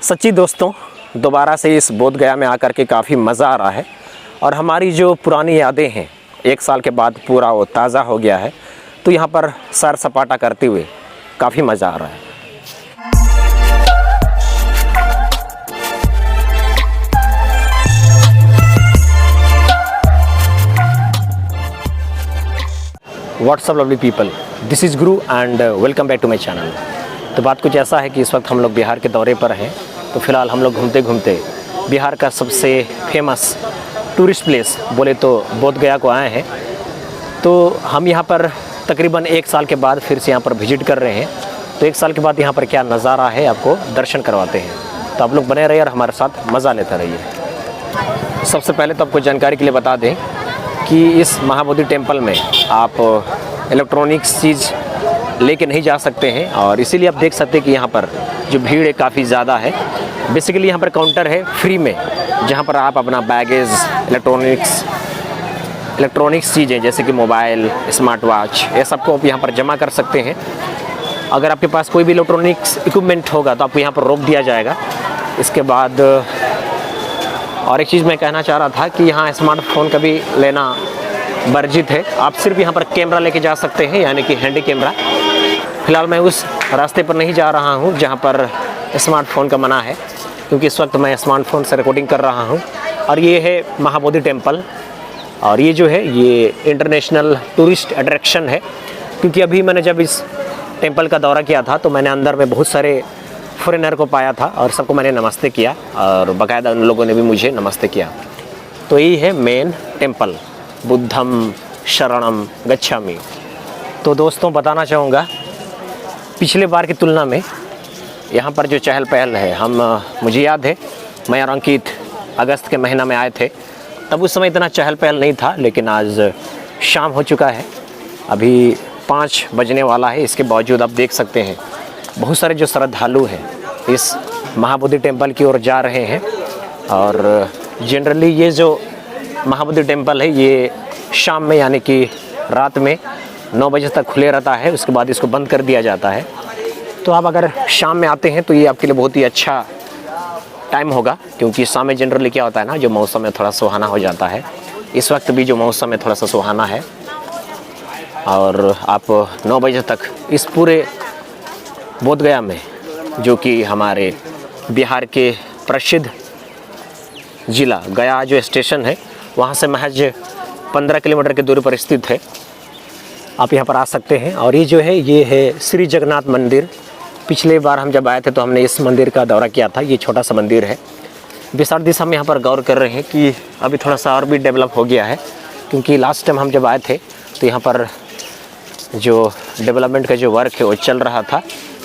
सच्ची दोस्तों, दोबारा से इस बोध गया में आकर के काफ़ी मज़ा आ रहा है और हमारी जो पुरानी यादें हैं 1 साल के बाद पूरा वो ताज़ा हो गया है। तो यहाँ पर सैर सपाटा करते हुए काफ़ी मज़ा आ रहा है। What's up lovely people, this is Guru and welcome back to my channel. तो बात कुछ ऐसा है कि इस वक्त हम लोग बिहार के दौरे पर हैं। तो फ़िलहाल हम लोग घूमते घूमते बिहार का सबसे फेमस टूरिस्ट प्लेस बोले तो बोध गया को आए हैं। तो हम यहाँ पर तकरीबन 1 साल के बाद फिर से यहाँ पर विजिट कर रहे हैं। तो 1 साल के बाद यहाँ पर क्या नज़ारा है आपको दर्शन करवाते हैं। तो आप लोग बने रहिए और हमारे साथ मज़ा लेते रहिए। सबसे पहले तो आपको जानकारी के लिए बता दें कि इस महाबोधि टेम्पल में आप इलेक्ट्रॉनिक्स चीज़ लेके नहीं जा सकते हैं और इसीलिए आप देख सकते हैं कि यहाँ पर जो भीड़ है काफ़ी ज़्यादा है। बेसिकली यहाँ पर काउंटर है फ्री में, जहाँ पर आप अपना बैगेज, इलेक्ट्रॉनिक्स चीज़ें जैसे कि मोबाइल, स्मार्ट वॉच, ये सबको आप यहाँ पर जमा कर सकते हैं। अगर आपके पास कोई भी इलेक्ट्रॉनिक्स इक्विपमेंट होगा तो आपको यहाँ पर रोक दिया जाएगा। इसके बाद और एक चीज़ मैं कहना चाह रहा था कि यहाँ स्मार्टफोन का भी लेना वर्जित है। आप सिर्फ यहाँ पर कैमरा लेके जा सकते हैं, यानी कि हैंडी कैमरा। फ़िलहाल मैं उस रास्ते पर नहीं जा रहा हूँ जहाँ पर स्मार्टफोन का मना है, क्योंकि इस वक्त मैं स्मार्टफोन से रिकॉर्डिंग कर रहा हूँ। और ये है महाबोधि टेम्पल और ये जो है ये इंटरनेशनल टूरिस्ट अट्रैक्शन है। क्योंकि अभी मैंने जब इस टेम्पल का दौरा किया था तो मैंने अंदर में बहुत सारे फॉरेनर को पाया था और सबको मैंने नमस्ते किया और बाकायदा उन लोगों ने भी मुझे नमस्ते किया। तो यही है मेन टेम्पल, बुद्धम शरणम गच्छामि। तो दोस्तों बताना चाहूँगा, पिछले बार की तुलना में यहाँ पर जो चहल पहल है, मुझे याद है मैं और अंकित अगस्त के महीना में आए थे, तब उस समय इतना चहल पहल नहीं था। लेकिन आज शाम हो चुका है, अभी 5 बजने वाला है। इसके बावजूद आप देख सकते हैं बहुत सारे जो श्रद्धालु हैं इस महाबोधि टेम्पल की ओर जा रहे हैं। और जनरली ये जो महाबोधि टेम्पल है ये शाम में यानी कि रात में 9 बजे तक खुले रहता है, उसके बाद इसको बंद कर दिया जाता है। तो आप अगर शाम में आते हैं तो ये आपके लिए बहुत ही अच्छा टाइम होगा, क्योंकि शाम में जनरली क्या होता है ना, जो मौसम में थोड़ा सुहाना हो जाता है। इस वक्त भी जो मौसम में थोड़ा सा सुहाना है और आप 9 बजे तक इस पूरे बोध गया में, जो कि हमारे बिहार के प्रसिद्ध ज़िला गया जो स्टेशन है वहाँ से महज 15 किलोमीटर की दूरी पर स्थित है, आप यहाँ पर आ सकते हैं। और ये जो है ये है श्री जगन्नाथ मंदिर। पिछले बार हम जब आए थे तो हमने इस मंदिर का दौरा किया था। ये छोटा सा मंदिर है। विशाल दिशा हम यहाँ पर गौर कर रहे हैं कि अभी थोड़ा सा और भी डेवलप हो गया है, क्योंकि लास्ट टाइम हम जब आए थे तो यहाँ पर जो डेवलपमेंट का जो वर्क है वो चल रहा था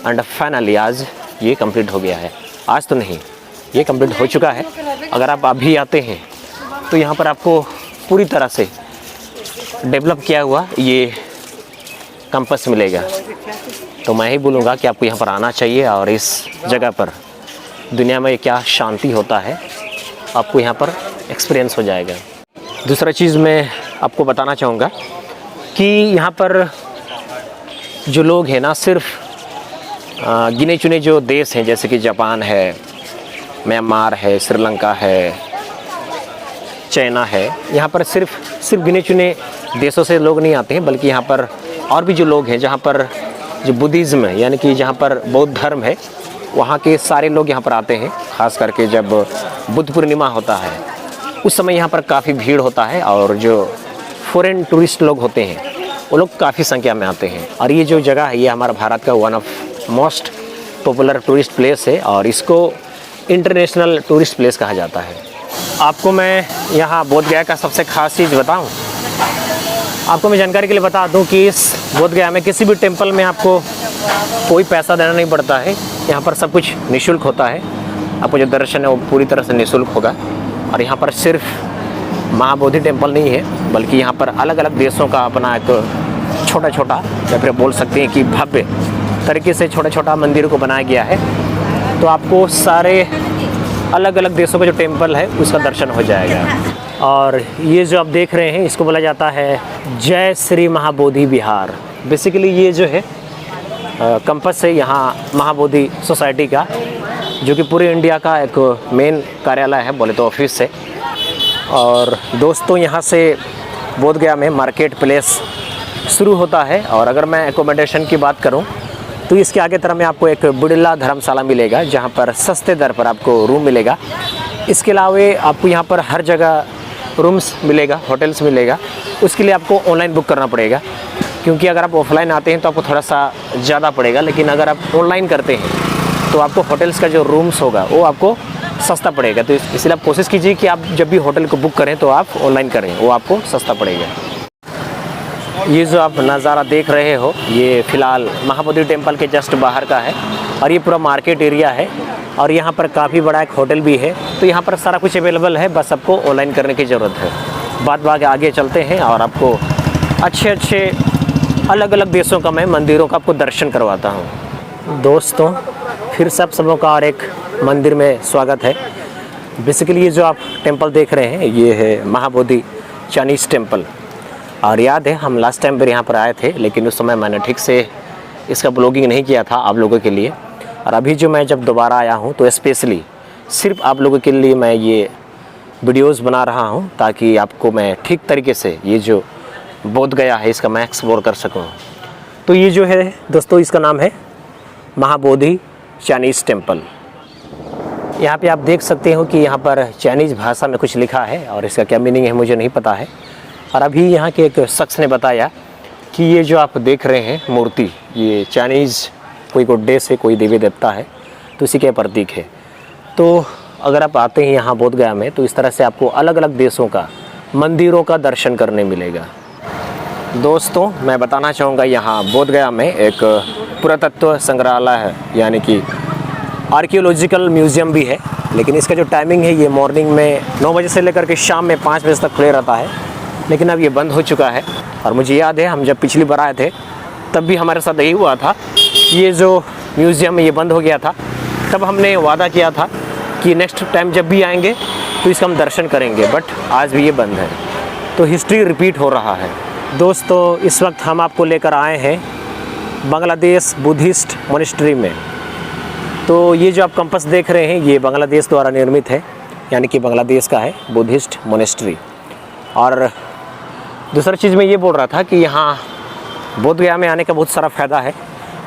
एंड फाइनली आज ये कंप्लीट हो गया है। आज तो नहीं, ये कंप्लीट हो चुका है। अगर आप अभी आते हैं तो यहाँ पर आपको पूरी तरह से डेवलप किया हुआ ये कैंपस मिलेगा। तो मैं ही बोलूँगा कि आपको यहाँ पर आना चाहिए और इस जगह पर दुनिया में क्या शांति होता है आपको यहाँ पर एक्सपीरियंस हो जाएगा। दूसरा चीज़ मैं आपको बताना चाहूँगा कि यहाँ पर जो लोग हैं ना, सिर्फ गिने चुने जो देश हैं जैसे कि जापान है, म्यांमार है, श्रीलंका है, चाइना है, यहाँ पर सिर्फ गिने चुने देशों से लोग नहीं आते हैं, बल्कि यहाँ पर और भी जो लोग हैं जहाँ पर जो बुद्धिज़्म है यानी कि जहाँ पर बौद्ध धर्म है, वहाँ के सारे लोग यहाँ पर आते हैं। ख़ास करके जब बुद्ध पूर्णिमा होता है उस समय यहाँ पर काफ़ी भीड़ होता है और जो फॉरेन टूरिस्ट लोग होते हैं वो लोग काफ़ी संख्या में आते हैं। और ये जो जगह है ये हमारा भारत का one of most popular tourist place है और इसको इंटरनेशनल टूरिस्ट प्लेस कहा जाता है। आपको मैं यहाँ बोध गया का सबसे ख़ास चीज़ बताऊँ, आपको मैं जानकारी के लिए बता दूं कि इस बोध गया में किसी भी टेम्पल में आपको कोई पैसा देना नहीं पड़ता है। यहाँ पर सब कुछ निःशुल्क होता है। आपको जो दर्शन है वो पूरी तरह से निःशुल्क होगा। और यहाँ पर सिर्फ महाबोधि टेम्पल नहीं है, बल्कि यहाँ पर अलग अलग देशों का अपना एक छोटा छोटा या फिर बोल सकते हैं कि भव्य तरीके से छोटा छोटा मंदिर को बनाया गया है। तो आपको सारे अलग अलग देशों का जो टेम्पल है उसका दर्शन हो जाएगा। और ये जो आप देख रहे हैं इसको बोला जाता है जय श्री महाबोधि विहार। बेसिकली ये जो है कैंपस है यहाँ महाबोधि सोसाइटी का, जो कि पूरे इंडिया का एक मेन कार्यालय है बोले तो ऑफिस है। और दोस्तों यहाँ से बोधगया में मार्केट प्लेस शुरू होता है। और अगर मैं एकोमोडेशन की बात करूँ तो इसके आगे तरफ में आपको एक बिड़ला धर्मशाला मिलेगा, जहाँ पर सस्ते दर पर आपको रूम मिलेगा। इसके अलावा आपको यहाँ पर हर जगह रूम्स मिलेगा, होटल्स मिलेगा। उसके लिए आपको ऑनलाइन बुक करना पड़ेगा, क्योंकि अगर आप ऑफलाइन आते हैं तो आपको थोड़ा सा ज़्यादा पड़ेगा, लेकिन अगर आप ऑनलाइन करते हैं तो आपको होटल्स का जो रूम्स होगा वो आपको सस्ता पड़ेगा। तो इसलिए आप कोशिश कीजिए कि आप जब भी होटल को बुक करें तो आप ऑनलाइन करें, वो आपको सस्ता पड़ेगा। ये जो आप नज़ारा देख रहे हो ये फ़िलहाल महाबोधि टेम्पल के जस्ट बाहर का है, और ये पूरा मार्केट एरिया है। और यहाँ पर काफ़ी बड़ा एक होटल भी है। तो यहाँ पर सारा कुछ अवेलेबल है, बस आपको ऑनलाइन करने की ज़रूरत है। बाद आगे चलते हैं और आपको अच्छे अलग अलग देशों का मैं मंदिरों का आपको दर्शन करवाता हूँ। दोस्तों फिर सब लोगों का और एक मंदिर में स्वागत है। बेसिकली ये जो आप टेम्पल देख रहे हैं ये है महाबोधि चाइनीज़ टेम्पल। और याद है हम लास्ट टाइम पर यहाँ पर आए थे, लेकिन उस समय मैंने ठीक से इसका ब्लॉगिंग नहीं किया था आप लोगों के लिए। और अभी जो मैं जब दोबारा आया हूँ तो स्पेशली सिर्फ आप लोगों के लिए मैं ये वीडियोस बना रहा हूँ, ताकि आपको मैं ठीक तरीके से ये जो बोधगया है इसका मैं एक्सप्लोर कर सकूँ। तो ये जो है दोस्तों इसका नाम है महाबोधि चाइनीज़ टेम्पल। यहाँ पे आप देख सकते हो कि यहाँ पर चाइनीज़ भाषा में कुछ लिखा है, और इसका क्या मीनिंग है मुझे नहीं पता है। और अभी यहाँ के एक शख्स ने बताया कि ये जो आप देख रहे हैं मूर्ति, ये चाइनीज़ कोई गॉडेस है, कोई देवी देवता है, तो इसी के प्रतीक है। तो अगर आप आते हैं यहाँ बोधगया में तो इस तरह से आपको अलग अलग देशों का मंदिरों का दर्शन करने मिलेगा। दोस्तों मैं बताना चाहूँगा यहाँ बोधगया में एक पुरातत्व संग्रहालय है, यानी कि आर्कियोलॉजिकल म्यूज़ियम भी है। लेकिन इसका जो टाइमिंग है ये मॉर्निंग में 9 बजे से लेकर के शाम में 5 बजे तक खुले रहता है, लेकिन अब ये बंद हो चुका है। और मुझे याद है हम जब पिछली बार आए थे तब भी हमारे साथ यही हुआ था, ये जो म्यूज़ियम ये बंद हो गया था। तब हमने वादा किया था कि नेक्स्ट टाइम जब भी आएंगे तो इसका हम दर्शन करेंगे, बट आज भी ये बंद है। तो हिस्ट्री रिपीट हो रहा है। दोस्तों इस वक्त हम आपको लेकर आए हैं बांग्लादेश बुद्धिस्ट मोनेस्ट्री में। तो ये जो आप कंपास देख रहे हैं ये बांग्लादेश द्वारा निर्मित है, यानी कि बांग्लादेश का है बुद्धिस्ट मोनेस्ट्री। और दूसरा चीज़ मैं ये बोल रहा था कि यहाँ बोधगया में आने का बहुत सारा फ़ायदा है।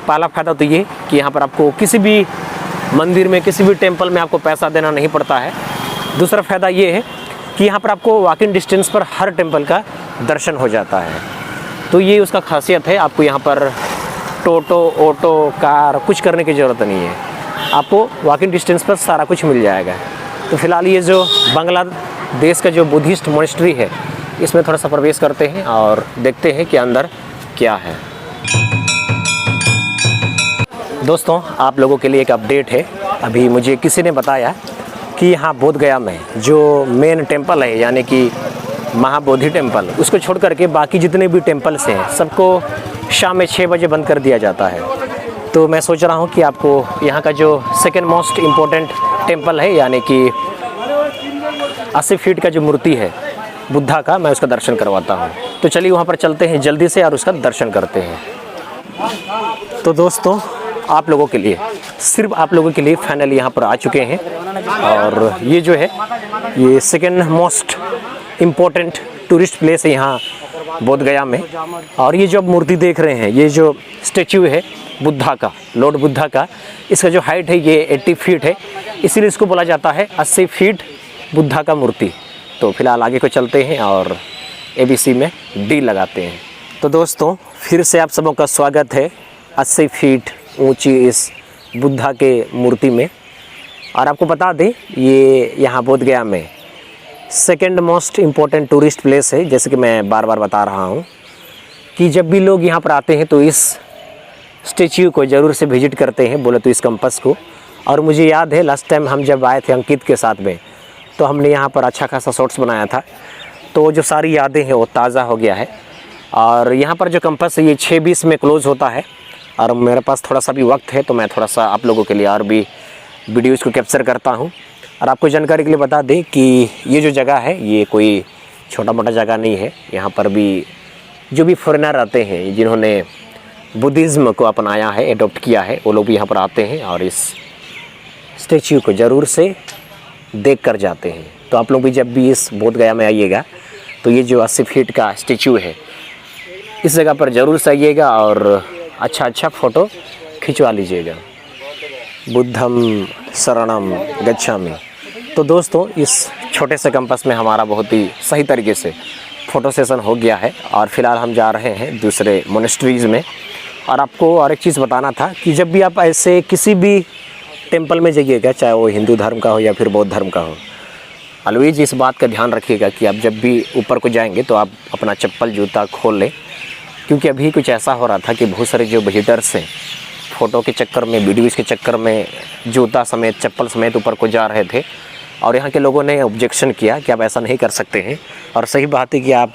पहला फ़ायदा तो ये कि यहाँ पर आपको किसी भी मंदिर में, किसी भी टेम्पल में आपको पैसा देना नहीं पड़ता है। दूसरा फ़ायदा ये है कि यहाँ पर आपको वॉकिंग डिस्टेंस पर हर टेम्पल का दर्शन हो जाता है। तो ये उसका खासियत है, आपको यहाँ पर टोटो, ऑटो, कार कुछ करने की ज़रूरत नहीं है, आपको वॉकिंग डिस्टेंस पर सारा कुछ मिल जाएगा। तो फिलहाल ये जो बांग्लादेश का जो बुद्धिस्ट मोनेस्ट्री है इसमें थोड़ा सा प्रवेश करते हैं और देखते हैं कि अंदर क्या है। दोस्तों आप लोगों के लिए एक अपडेट है। अभी मुझे किसी ने बताया कि यहाँ बोधगया में जो मेन टेम्पल है, यानी कि महाबोधि टेम्पल, उसको छोड़ करके बाकी जितने भी टेम्पल्स हैं सबको शाम में 6 बजे बंद कर दिया जाता है। तो मैं सोच रहा हूँ कि आपको यहाँ का जो सेकेंड मोस्ट इम्पोर्टेंट टेम्पल है, यानी कि 80 फीट का जो मूर्ति है बुद्धा का, मैं उसका दर्शन करवाता हूँ। तो चलिए वहाँ पर चलते हैं जल्दी से और उसका दर्शन करते हैं। तो दोस्तों आप लोगों के लिए, सिर्फ आप लोगों के लिए फाइनली यहाँ पर आ चुके हैं। और ये जो है ये second most important tourist place है यहाँ बोधगया में। और ये जो आप मूर्ति देख रहे हैं, ये जो स्टैचू है बुद्धा का, लॉर्ड बुद्धा का, इसका जो हाइट है ये 80 फीट है, इसीलिए इसको बोला जाता है 80 फीट बुद्धा का मूर्ति। तो फिलहाल आगे को चलते हैं और ABC में D लगाते हैं। तो दोस्तों फिर से आप सबों का स्वागत है 80 फीट ऊंची इस बुद्धा के मूर्ति में। और आपको बता दें ये यहाँ बोधगया में second most important tourist place है। जैसे कि मैं बार बार बता रहा हूँ कि जब भी लोग यहाँ पर आते हैं तो इस स्टेच्यू को ज़रूर से विजिट करते हैं, बोले तो इस कंपास को। और मुझे याद है लास्ट टाइम हम जब आए थे अंकित के साथ में, तो हमने यहाँ पर अच्छा खासा शॉट्स बनाया था। तो जो सारी यादें हैं वो ताज़ा हो गया है। और यहाँ पर जो कंपास है ये 6:20 में क्लोज़ होता है। और मेरे पास थोड़ा सा भी वक्त है तो मैं थोड़ा सा आप लोगों के लिए और भी वीडियोज़ को कैप्चर करता हूँ। और आपको जानकारी के लिए बता दें कि ये जो जगह है ये कोई छोटा मोटा जगह नहीं है। यहाँ पर भी जो भी फॉरेनर आते हैं, जिन्होंने बुद्धिज़्म को अपनाया है, एडॉप्ट किया है, वो लोग भी यहाँ पर आते हैं और इस स्टैच्यू को ज़रूर से देख कर जाते हैं। तो आप लोग भी जब भी इस बोध गया में आइएगा तो ये जो 80 फीट का स्टैच्यू है इस जगह पर ज़रूर से आइएगा और अच्छा फ़ोटो खिंचवा लीजिएगा। बुद्धम शरणम गच्छामि। तो दोस्तों इस छोटे से कैंपस में हमारा बहुत ही सही तरीके से फ़ोटो सेशन हो गया है और फिलहाल हम जा रहे हैं दूसरे मोनेस्ट्रीज़ में। और आपको और एक चीज़ बताना था कि जब भी आप ऐसे किसी भी टेंपल में जाइएगा, चाहे वो हिंदू धर्म का हो या फिर बौद्ध धर्म का हो, ऑलवेज इस बात का ध्यान रखिएगा कि आप जब भी ऊपर को जाएंगे तो आप अपना चप्पल जूता खोल लें। क्योंकि अभी कुछ ऐसा हो रहा था कि बहुत सारे जो विजिटर्स हैं फ़ोटो के चक्कर में, वीडियोज़ के चक्कर में जूता समेत चप्पल समेत ऊपर को जा रहे थे और यहाँ के लोगों ने ऑब्जेक्शन किया कि आप ऐसा नहीं कर सकते हैं। और सही बात है कि आप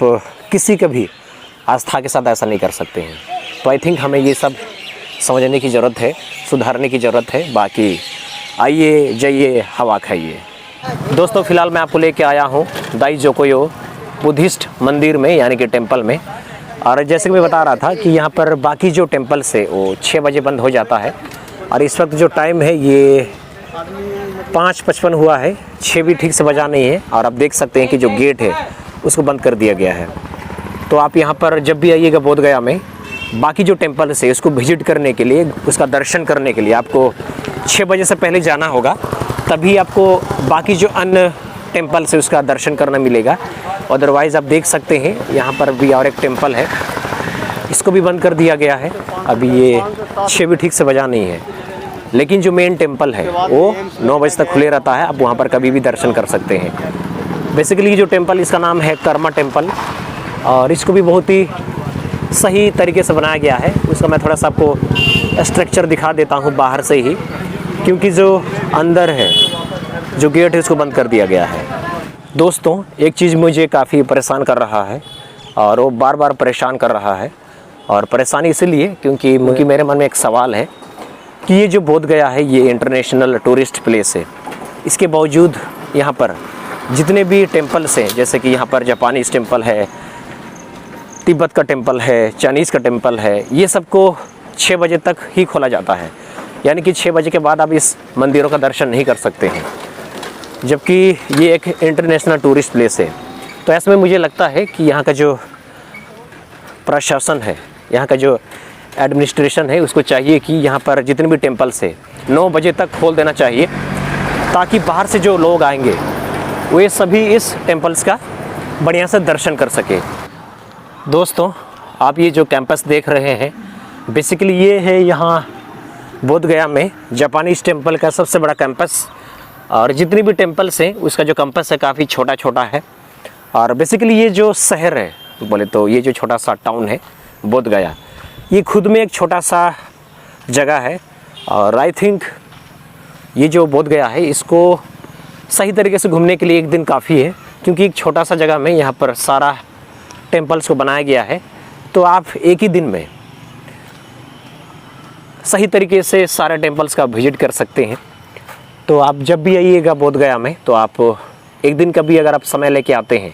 किसी का भी आस्था के साथ ऐसा नहीं कर सकते हैं। तो आई थिंक हमें ये सब समझने की ज़रूरत है, सुधारने की ज़रूरत है। बाकी आइए जाइए हवा खाइए। दोस्तों फ़िलहाल मैं आपको लेके आया हूँ दाई जोकोयो बुद्धिस्ट मंदिर में, यानी कि टेंपल में। और जैसे कि मैं बता रहा था कि यहाँ पर बाकी जो टेंपल्स है वो 6 बजे बंद हो जाता है और इस वक्त जो टाइम है ये 5:55 हुआ है, 6 भी ठीक से बजा नहीं है। और आप देख सकते हैं कि जो गेट है उसको बंद कर दिया गया है। तो आप यहाँ पर जब भी आइएगा बोध गया में, बाकी जो टेंपल्स है उसको विजिट करने के लिए, उसका दर्शन करने के लिए आपको 6 बजे से पहले जाना होगा, तभी आपको बाकी जो अन्य टेंपल से उसका दर्शन करना मिलेगा। अदरवाइज़ आप देख सकते हैं यहाँ पर भी और एक टेंपल है, इसको भी बंद कर दिया गया है। अभी ये 6 भी ठीक से बजा नहीं है, लेकिन जो मेन टेंपल है वो 9 बजे तक खुले रहता है। आप वहाँ पर कभी भी दर्शन कर सकते हैं। बेसिकली जो टेंपल, इसका नाम है कर्मा टेंपल और इसको भी बहुत ही सही तरीके से बनाया गया है। उसका मैं थोड़ा सा आपको स्ट्रक्चर दिखा देता हूँ बाहर से ही, क्योंकि जो अंदर है जो गेट है उसको बंद कर दिया गया है। दोस्तों एक चीज़ मुझे काफ़ी परेशान कर रहा है और वो बार बार परेशान कर रहा है, और परेशानी इसीलिए क्योंकि मेरे मन में एक सवाल है कि ये जो बोध गया है ये इंटरनेशनल टूरिस्ट प्लेस है, इसके बावजूद यहाँ पर जितने भी टेम्पल्स हैं, जैसे कि यहाँ पर जापानीज़ टेम्पल है, तिब्बत का टेम्पल है, चाइनीज़ का टेम्पल है, ये सबको 6 बजे तक ही खोला जाता है। यानी कि 6 बजे के बाद आप इस मंदिरों का दर्शन नहीं कर सकते हैं, जबकि ये एक इंटरनेशनल टूरिस्ट प्लेस है। तो ऐसे में मुझे लगता है कि यहाँ का जो प्रशासन है, यहाँ का जो एडमिनिस्ट्रेशन है, उसको चाहिए कि यहाँ पर जितने भी टेम्पल्स है 9 बजे तक खोल देना चाहिए, ताकि बाहर से जो लोग आएंगे वे सभी इस टेम्पल्स का बढ़िया से दर्शन कर सके। दोस्तों आप ये जो कैंपस देख रहे हैं, बेसिकली ये है यहाँ बोध गया में जापानीज़ टेम्पल का सबसे बड़ा कैंपस। और जितनी भी टेम्पल्स हैं उसका जो कैंपस है काफ़ी छोटा है। और बेसिकली ये जो शहर है, बोले तो ये जो छोटा सा टाउन है बोध गया, ये खुद में एक छोटा सा जगह है। और आई थिंक ये जो बोध गया है इसको सही तरीके से घूमने के लिए एक दिन काफ़ी है, क्योंकि एक छोटा सा जगह में यहाँ पर सारा टेम्पल्स को बनाया गया है। तो आप एक ही दिन में सही तरीके से सारे टेम्पल्स का विजिट कर सकते हैं। तो आप जब भी आइएगा बोध गया में, तो आप एक दिन का भी अगर आप समय लेके आते हैं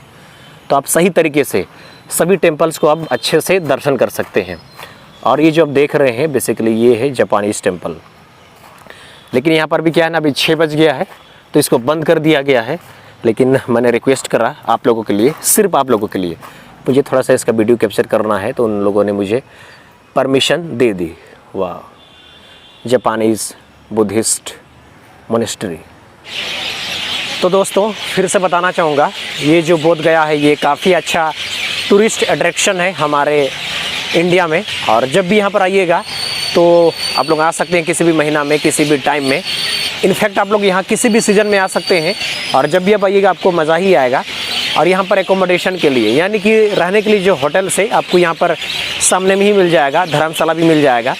तो आप सही तरीके से सभी टेम्पल्स को आप अच्छे से दर्शन कर सकते हैं। और ये जो आप देख रहे हैं बेसिकली ये है जापानीज़ टेम्पल। लेकिन यहाँ पर भी क्या है ना, अभी 6 बज गया है तो इसको बंद कर दिया गया है। लेकिन मैंने रिक्वेस्ट करा आप लोगों के लिए, सिर्फ आप लोगों के लिए, मुझे थोड़ा सा इसका वीडियो कैप्चर करना है, तो उन लोगों ने मुझे परमिशन दे दी। वाह, जापानीज़ बुद्धिस्ट मोनेस्ट्री। तो दोस्तों फिर से बताना चाहूँगा, ये जो बोध गया है ये काफ़ी अच्छा टूरिस्ट अट्रैक्शन है हमारे इंडिया में। और जब भी यहाँ पर आइएगा तो आप लोग आ सकते हैं किसी भी महीना में, किसी भी टाइम में। इनफैक्ट आप लोग यहाँ किसी भी सीज़न में आ सकते हैं और जब भी आप आइएगा आपको मज़ा ही आएगा। और यहाँ पर एकोमोडेशन के लिए, यानी कि रहने के लिए जो होटल्स है आपको यहाँ पर सामने में ही मिल जाएगा, धर्मशाला भी मिल जाएगा।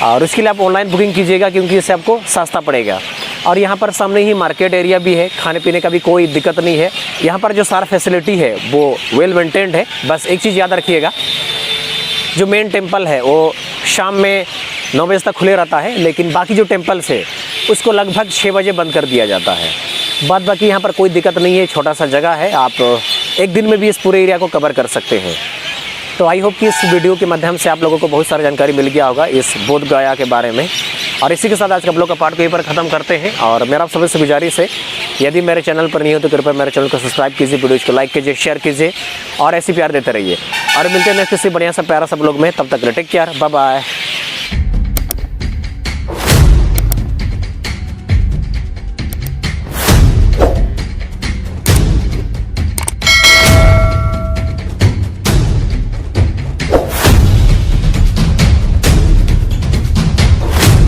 और उसके लिए आप ऑनलाइन बुकिंग कीजिएगा, क्योंकि इससे आपको सस्ता पड़ेगा। और यहाँ पर सामने ही मार्केट एरिया भी है, खाने पीने का भी कोई दिक्कत नहीं है। यहाँ पर जो सारा फैसिलिटी है वो वेल मेंटेन्ड है। बस एक चीज़ याद रखिएगा, जो मेन टेम्पल है वो शाम में 9 बजे तक खुले रहता है, लेकिन बाकी जो टेम्पल्स है उसको लगभग 6 बजे बंद कर दिया जाता है। बाद बाकी यहाँ पर कोई दिक्कत नहीं है, छोटा सा जगह है, आप एक दिन में भी इस पूरे एरिया को कवर कर सकते हैं। तो आई होप कि इस वीडियो के माध्यम से आप लोगों को बहुत सारी जानकारी मिल गया होगा इस बोध गया के बारे में। और इसी के साथ आज का ब्लॉग का पार्ट को यहीं पर ख़त्म करते हैं। और मेरा आप सभी से गुजारिश है, यदि मेरे चैनल पर नहीं हो तो कृपया मेरे चैनल को सब्सक्राइब कीजिए, वीडियोज़ को लाइक कीजिए, शेयर कीजिए और ऐसी प्यार देते रहिए। और मिलते हैं नेक्स्ट किसी बढ़िया सा प्यारा सा ब्लॉग में। तब तक टेक केयर, बाय बाय।